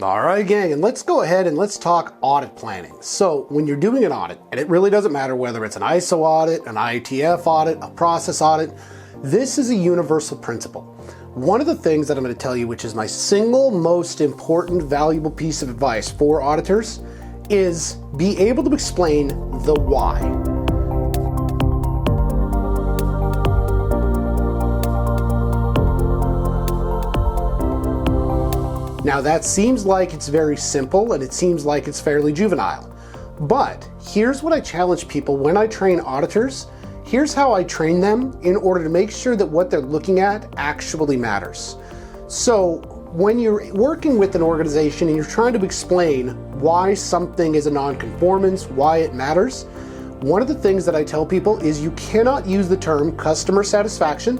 All right, gang, and let's go ahead and let's talk audit planning. So when you're doing an audit, and it really doesn't matter whether it's an ISO audit, an IETF audit, a process audit, this is a universal principle. One of the things that I'm going to tell you, which is my single most important, valuable piece of advice for auditors, is be able to explain the why. Now that seems like it's very simple and it seems like it's fairly juvenile, but here's what I challenge people when I train auditors. Here's how I train them in order to make sure that what they're looking at actually matters. So when you're working with an organization and you're trying to explain why something is a non-conformance, why it matters, one of the things that I tell people is you cannot use the term customer satisfaction.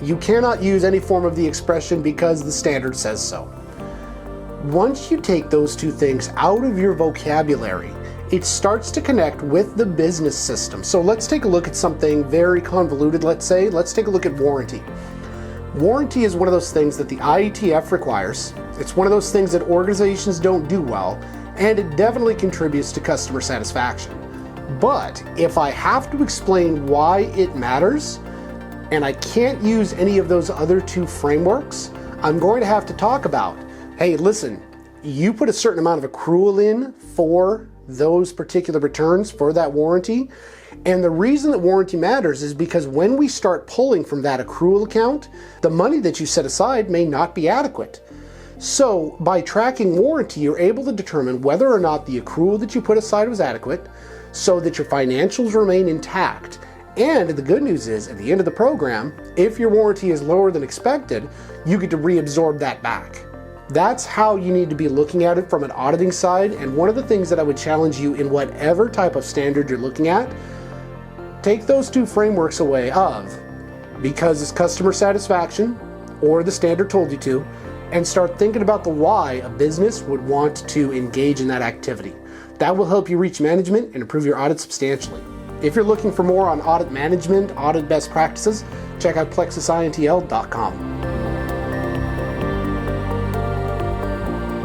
You cannot use any form of the expression because the standard says so. Once you take those two things out of your vocabulary, it starts to connect with the business system. So let's take a look at something very convoluted, let's say. Let's take a look at warranty. Warranty is one of those things that the IETF requires. It's one of those things that organizations don't do well, and it definitely contributes to customer satisfaction. But if I have to explain why it matters, and I can't use any of those other two frameworks, I'm going to have to talk about, hey, listen, you put a certain amount of accrual in for those particular returns for that warranty. And the reason that warranty matters is because when we start pulling from that accrual account, the money that you set aside may not be adequate. So by tracking warranty, you're able to determine whether or not the accrual that you put aside was adequate so that your financials remain intact. And the good news is, at the end of the program, if your warranty is lower than expected, you get to reabsorb that back. That's how you need to be looking at it from an auditing side. And one of the things that I would challenge you in whatever type of standard you're looking at, take those two frameworks away of because it's customer satisfaction or the standard told you to, and start thinking about the why a business would want to engage in that activity. That will help you reach management and improve your audit substantially. If you're looking for more on audit management, audit best practices, check out plexusintl.com.